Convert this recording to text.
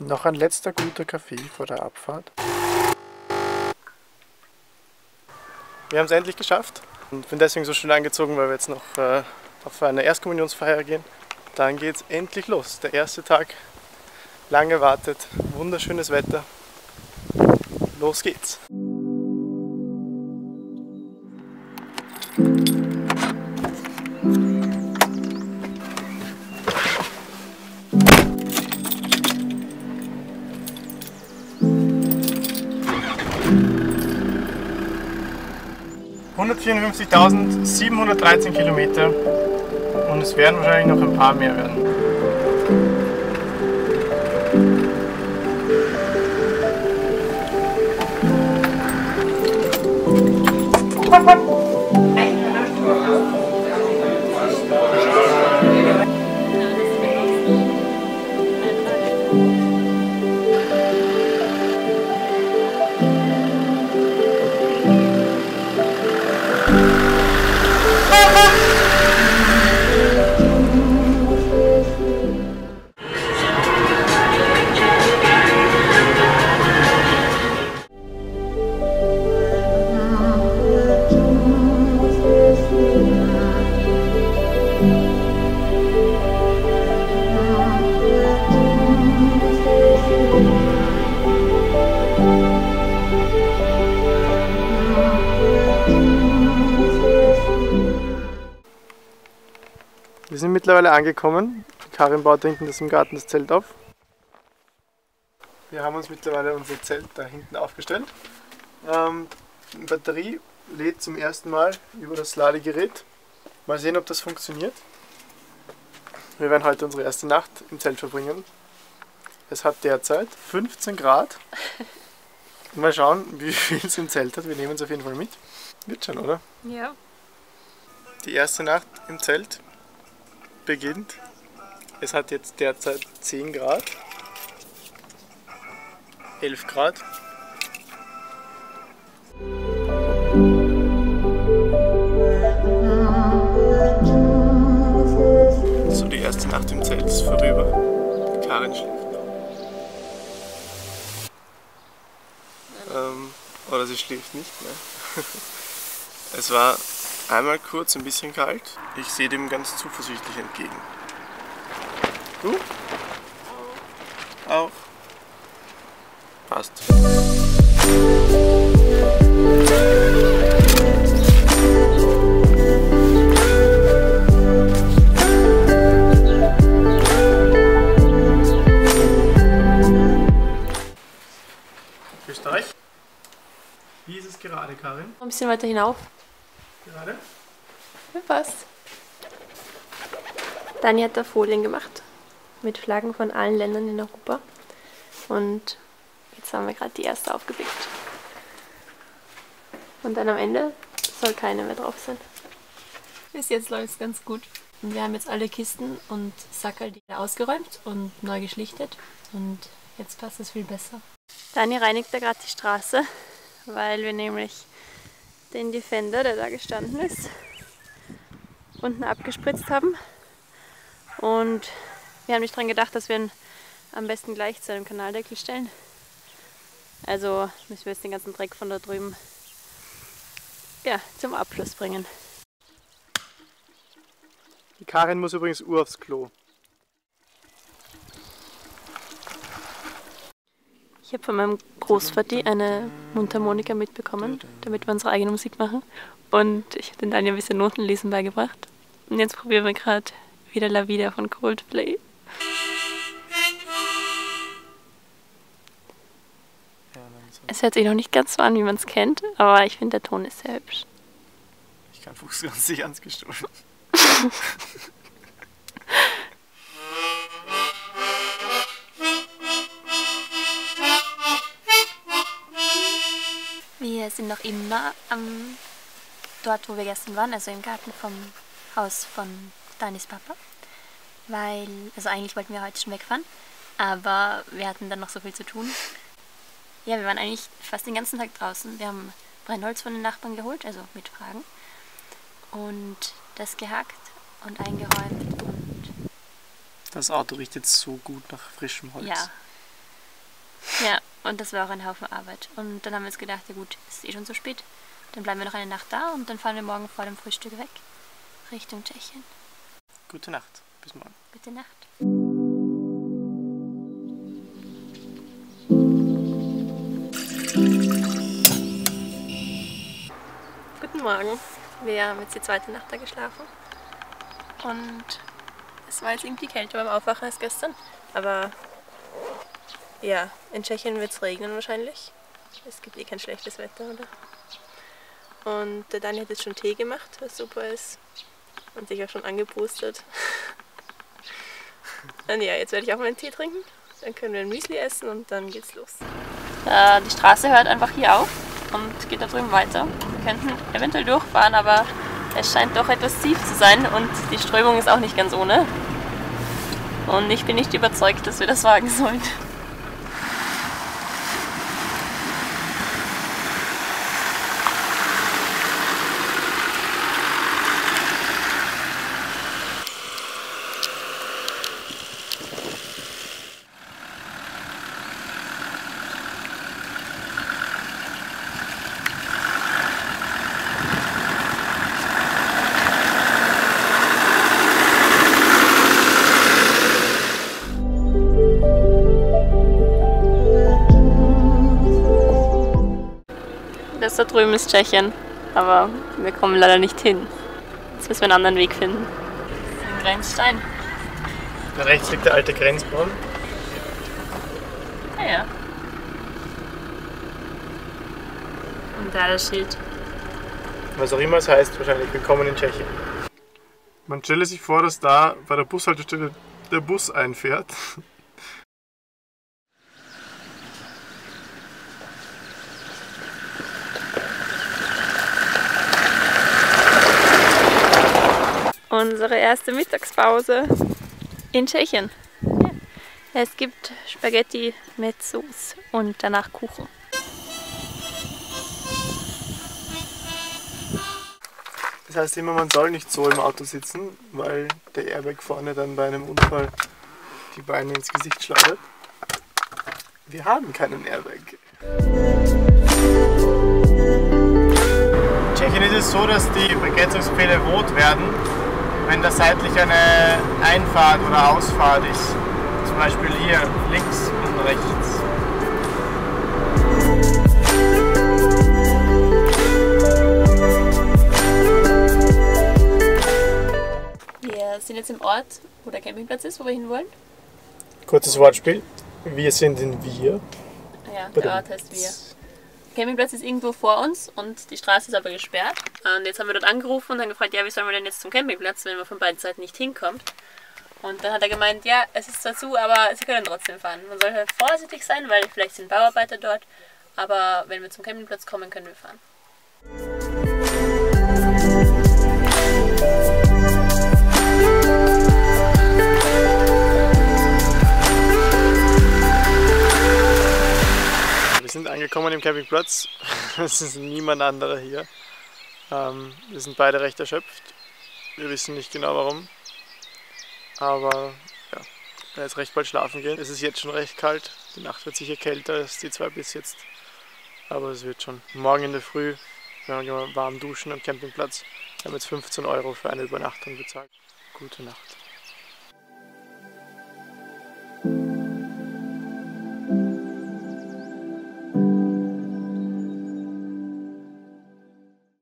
Noch ein letzter guter Kaffee vor der Abfahrt. Wir haben es endlich geschafft und bin deswegen so schön angezogen, weil wir jetzt noch auf eine Erstkommunionsfeier gehen. Dann geht es endlich los. Der erste Tag, lange erwartet, wunderschönes Wetter. Los geht's! ...154.713 Kilometer und es werden wahrscheinlich noch ein paar mehr werden. Wir sind mittlerweile angekommen. Karin baut da hinten im Garten das Zelt auf. Wir haben uns mittlerweile unser Zelt da hinten aufgestellt. Die Batterie lädt zum ersten Mal über das Ladegerät. Mal sehen, ob das funktioniert. Wir werden heute unsere erste Nacht im Zelt verbringen. Es hat derzeit 15 Grad. Mal schauen, wie viel es im Zelt hat. Wir nehmen es auf jeden Fall mit. Wird schon, oder? Ja. Die erste Nacht im Zelt beginnt. Es hat jetzt derzeit 10 Grad, 11 Grad. So, die erste Nacht im Zelt ist vorüber. Karin schläft noch. Oder sie schläft nicht mehr. Es war einmal kurz ein bisschen kalt. Ich sehe dem ganz zuversichtlich entgegen. Du? Auch. Passt. Grüßt euch. Wie ist es gerade, Karin? Ein bisschen weiter hinauf. Gerade? Ja, passt. Dani hat da Folien gemacht. Mit Flaggen von allen Ländern in Europa. Und jetzt haben wir gerade die erste aufgepickt. Und dann am Ende soll keine mehr drauf sein. Bis jetzt läuft es ganz gut. Und wir haben jetzt alle Kisten und Sackerl ausgeräumt und neu geschlichtet. Und jetzt passt es viel besser. Dani reinigt da gerade die Straße, weil wir nämlich den Defender, der da gestanden ist, unten abgespritzt haben. Und wir haben nicht daran gedacht, dass wir ihn am besten gleich zu einem Kanaldeckel stellen. Also müssen wir jetzt den ganzen Dreck von da drüben zum Abfluss bringen. Die Karin muss übrigens aufs Klo. Ich habe von meinem Großvati eine Mundharmonika mitbekommen, damit wir unsere eigene Musik machen. Und ich habe den Daniel ein bisschen Notenlesen beigebracht. Und jetzt probieren wir gerade wieder La Vida von Coldplay. Es hört sich noch nicht ganz so an, wie man es kennt, aber ich finde, der Ton ist sehr hübsch. Ich kann Fuß ganz sicher ans gestohlen. Wir sind noch immer dort, wo wir gestern waren, also im Garten vom Haus von Danis Papa. Weil, also eigentlich wollten wir heute schon wegfahren, aber wir hatten dann noch so viel zu tun. Ja, wir waren eigentlich fast den ganzen Tag draußen. Wir haben Brennholz von den Nachbarn geholt, also mit Fragen. Und das gehackt und eingeräumt. Und das Auto riecht jetzt so gut nach frischem Holz. ja, Ja, und das war auch ein Haufen Arbeit. Und dann haben wir uns gedacht, ja gut, es ist eh schon so spät. Dann bleiben wir noch eine Nacht da und dann fahren wir morgen vor dem Frühstück weg. Richtung Tschechien. Gute Nacht. Bis morgen. Gute Nacht. Guten Morgen. Wir haben jetzt die zweite Nacht da geschlafen. Und es war jetzt irgendwie kälter beim Aufwachen als gestern. Aber ja, in Tschechien wird es regnen wahrscheinlich. Es gibt eh kein schlechtes Wetter, oder? Und der Dani hat jetzt schon Tee gemacht, was super ist. Und sich auch schon angepustet. Und ja, jetzt werde ich auch meinen Tee trinken. Dann können wir ein Müsli essen und dann geht's los. Die Straße hört einfach hier auf und geht da drüben weiter. Wir könnten eventuell durchfahren, aber es scheint doch etwas tief zu sein und die Strömung ist auch nicht ganz ohne. Und ich bin nicht überzeugt, dass wir das wagen sollen. Das da drüben ist Tschechien, aber wir kommen leider nicht hin. Jetzt müssen wir einen anderen Weg finden. Das ist ein Grenzstein. Da rechts liegt der alte Grenzbaum. Ah ja. Und da das Schild. Was auch immer es heißt, wahrscheinlich willkommen in Tschechien. Man stelle sich vor, dass da bei der Bushaltestelle der Bus einfährt. Unsere erste Mittagspause in Tschechien. Ja. Es gibt Spaghetti mit Sauce und danach Kuchen. Das heißt immer, man soll nicht so im Auto sitzen, weil der Airbag vorne dann bei einem Unfall die Beine ins Gesicht schleudert. Wir haben keinen Airbag. In Tschechien ist es so, dass die Begrenzungspfähle rot werden, wenn da seitlich eine Einfahrt oder Ausfahrt ist. Zum Beispiel hier links und rechts. Wir sind jetzt im Ort, wo der Campingplatz ist, wo wir hinwollen. Kurzes Wortspiel. Wir sind in Wir. Ja, der Ort heißt Wir. Der Campingplatz ist irgendwo vor uns und die Straße ist aber gesperrt. Und jetzt haben wir dort angerufen und dann gefragt, ja, wie sollen wir denn jetzt zum Campingplatz, wenn man von beiden Seiten nicht hinkommt. Und dann hat er gemeint, ja, es ist zwar zu, aber sie können trotzdem fahren. Man soll halt vorsichtig sein, weil vielleicht sind Bauarbeiter dort. Aber wenn wir zum Campingplatz kommen, können wir fahren. Wir sind angekommen im Campingplatz. Es ist niemand anderer hier. Wir sind beide recht erschöpft. Wir wissen nicht genau warum. Aber ja, wir werden jetzt recht bald schlafen gehen. Es ist jetzt schon recht kalt. Die Nacht wird sicher kälter als die 2 bis jetzt. Aber es wird schon. Morgen in der Früh werden wir warm duschen am Campingplatz. Wir haben jetzt 15 € für eine Übernachtung bezahlt. Gute Nacht.